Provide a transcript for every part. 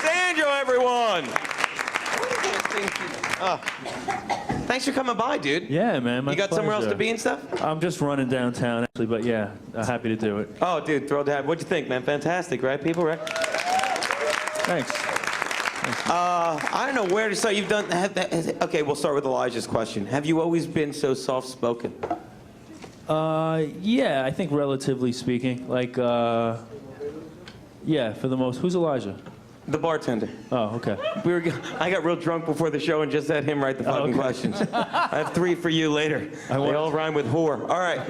Alexandro, everyone. Thanks for coming by, dude. Yeah, man. You got pleasure. somewhere else to be and stuff? I'm just running downtown, actually, but yeah, happy to do it. Oh, dude, thrilled to have. What'd you think, man? Fantastic, right, people? Right? Thanks. I don't know where to start. You've done. Okay, we'll start with Elijah's question. Have you always been so soft-spoken? Yeah, I think relatively speaking, like, yeah, for the most. Who's Elijah? The bartender. Oh, okay. I got real drunk before the show and just had him write the fucking questions. I have 3 for you later. They all rhyme with whore. All right.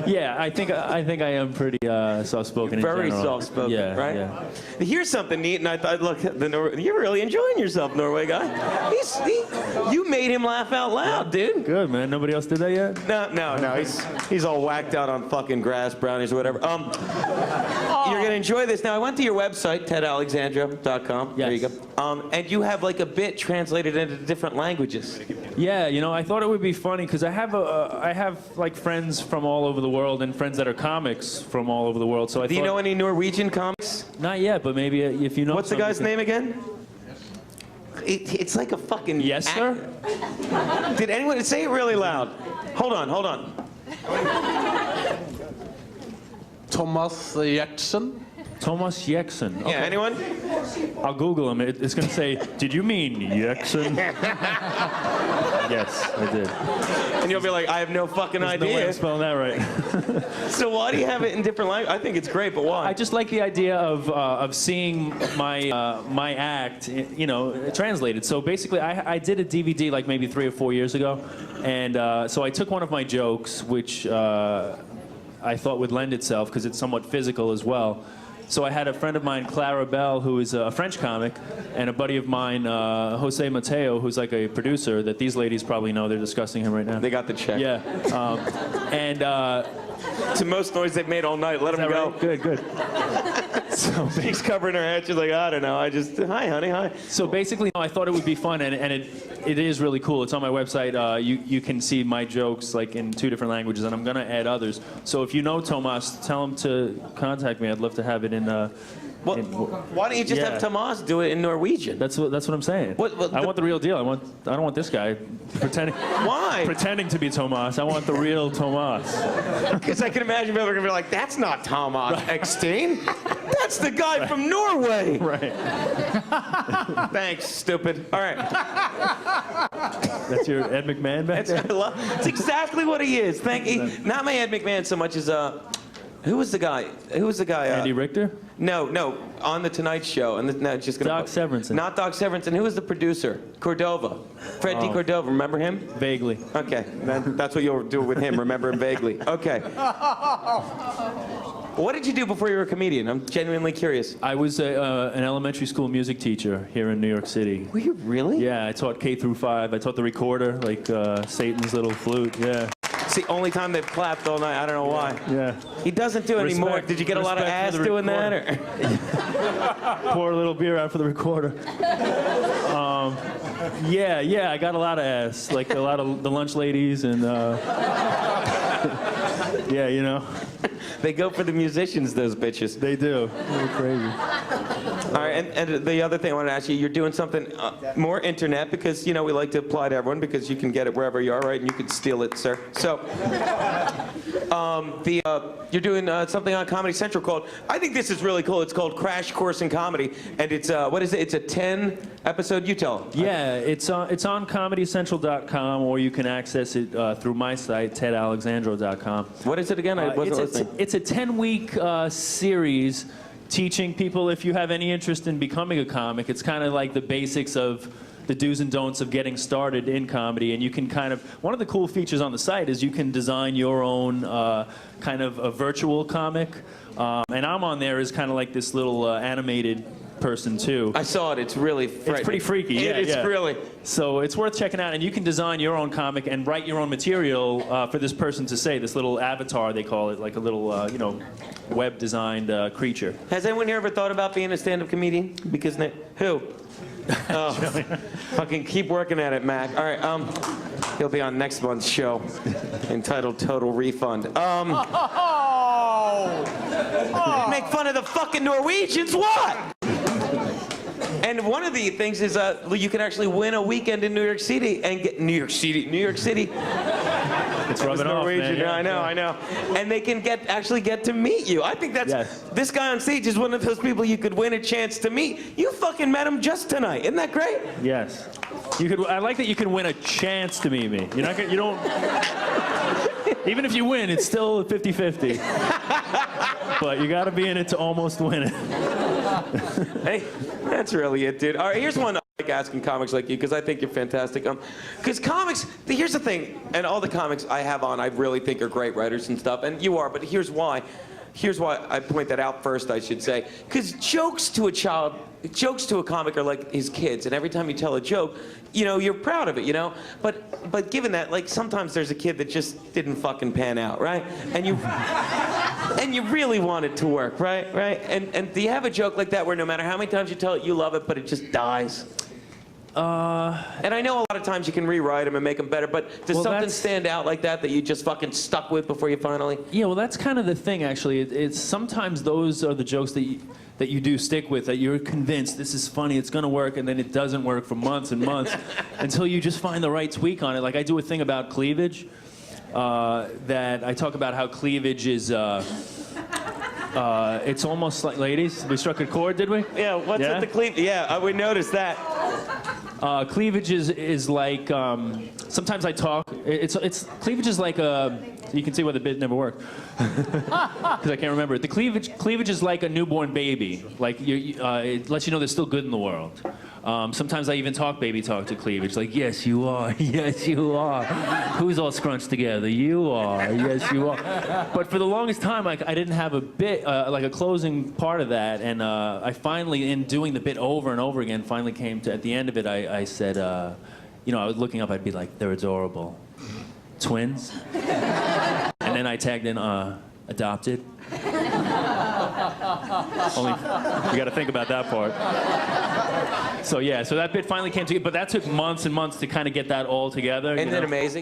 Yeah, I think I am pretty soft-spoken. Very soft-spoken, yeah, right? Yeah. Here's something neat, and I thought, look, you're really enjoying yourself, Norway guy. You made him laugh out loud, dude. Good, man. Nobody else did that yet? No. He's all whacked out on fucking grass brownies or whatever. You're gonna enjoy this. Now, I went to your website, tedalexandro.com. Yes. There you go. And you have like a bit translated into different languages. Yeah, you know, I thought it would be funny because I have like friends from all over the world and friends that are comics from all over the world. So Do you know any Norwegian comics? Not yet, but maybe if you know. What's the guy's name again? It's like a fucking. Yes, sir. Did anyone say it really loud? Hold on. Thomas Giertsen. Thomas Giertsen. Okay. Yeah, anyone? I'll Google him. It's going to say, did you mean Giertsen? Yes, I did. And you'll be like, I have no fucking There's idea. No way I'm spelling that right. So why do you have it in different languages? I think it's great, but why? I just like the idea of seeing my act, you know, translated. So basically, I did a DVD like maybe 3 or 4 years ago, and so I took one of my jokes, which I thought would lend itself because it's somewhat physical as well. So I had a friend of mine, Clara Bell, who is a French comic, and a buddy of mine, Jose Mateo, who's like a producer that these ladies probably know. They're discussing him right now. They got the check. Yeah. It's the most noise they've made all night. Let them go. Right? Good. So she's covering her head. She's like, I don't know. Hi, honey, hi. So basically, I thought it would be fun, and it is really cool. It's on my website. You can see my jokes like in 2 different languages, and I'm gonna add others. So if you know Tomas, tell him to contact me. I'd love to have it in. Why don't you just have Tomas do it in Norwegian? That's what I'm saying. I want the real deal. I don't want this guy pretending. Why? Pretending to be Tomas. I want the real Tomas. Because I can imagine people are gonna be like, "That's not Tomas Eckstein. That's the guy from Norway." Right. Thanks, stupid. All right. That's your Ed McMahon back there? It's exactly what he is. Not my Ed McMahon so much as who was the guy? Andy Richter? No, on the Tonight Show. And no, just gonna. Doc Severinsen. Not Doc Severinsen. Who was the producer? Cordova. Fred D. Cordova. Remember him? Vaguely. Okay, then that's what you'll do with him. Remember him vaguely. Okay. What did you do before you were a comedian? I'm genuinely curious. I was an elementary school music teacher here in New York City. Were you really? Yeah, I taught K through 5. I taught the recorder, like Satan's little flute. Yeah. It's the only time they've clapped all night. I don't know why. Yeah. He doesn't do it anymore. Did you get a lot of ass doing that? Or? Pour a little beer out for the recorder. Yeah, I got a lot of ass. Like a lot of the lunch ladies and yeah, you know. They go for the musicians, those bitches. They do. They're crazy. All right, and the other thing I wanted to ask you, you're doing something more internet because, you know, we like to apply to everyone because you can get it wherever you are, right? And you can steal it, sir. So, you're doing something on Comedy Central called, I think this is really cool, it's called Crash Course in Comedy. And it's, what is it? It's a 10-episode, you tell them. Yeah, it's on ComedyCentral.com, or you can access it through my site, tedalexandro.com. What is it again? I wasn't listening. It's a 10-week series teaching people, if you have any interest in becoming a comic, it's kind of like the basics of the do's and don'ts of getting started in comedy. And you can kind of, one of the cool features on the site is you can design your own kind of a virtual comic. And I'm on there as kind of like this little animated person too. I saw it. It's really frightening. It's pretty freaky. It's really. So it's worth checking out, and you can design your own comic and write your own material for this person to say. This little avatar, they call it, like a little, you know, web-designed creature. Has anyone here ever thought about being a stand-up comedian? Because who? Oh, fucking keep working at it, Mac. All right, he'll be on next month's show, entitled "Total Refund." Make fun of the fucking Norwegians? What? And one of the things is you can actually win a weekend in New York City and get New York City. It's rubbing off, man. Yeah, I know. And they can actually get to meet you. I think that's this guy on stage is one of those people you could win a chance to meet. You fucking met him just tonight. Isn't that great? Yes. I like that you can win a chance to meet me. You don't. Even if you win, it's still 50-50. But you got to be in it to almost win it. Hey, that's really it, dude. All right, here's one I like asking comics like you, because I think you're fantastic. Because comics, here's the thing, and all the comics I have on, I really think are great writers and stuff, and you are, but here's why. Here's why I point that out first, I should say. Because jokes to a comic are like his kids, and every time you tell a joke, you know, you're proud of it, you know? But given that, like, sometimes there's a kid that just didn't fucking pan out, right? And you really want it to work, right? And do you have a joke like that where no matter how many times you tell it, you love it, but it just dies? And I know a lot of times you can rewrite them and make them better, but does something stand out like that you just fucking stuck with before you finally? Yeah, well, that's kind of the thing, actually. It's sometimes those are the jokes that you do stick with, that you're convinced this is funny, it's gonna work, and then it doesn't work for months and months until you just find the right tweak on it. Like I do a thing about cleavage, that I talk about how cleavage is. It's almost like, ladies, we struck a chord, did we? Yeah, what's with the cleavage? Yeah, we noticed that. Cleavage is like, sometimes I talk, cleavage is like you can see why the bit never worked. Because I can't remember it. The cleavage is like a newborn baby. Like, it lets you know there's still good in the world. Sometimes I even talk baby talk to cleavage, like, yes, you are, yes, you are. Who's all scrunched together? You are, yes, you are. But for the longest time, I didn't have a bit, like a closing part of that, and I finally, in doing the bit over and over again, finally came to, at the end of it, I said, you know, I was looking up, I'd be like, they're adorable. Twins? And then I tagged in, adopted. Only, you got to think about that part. So yeah, so that bit finally came together, but that took months and months to kind of get that all together. Isn't it amazing?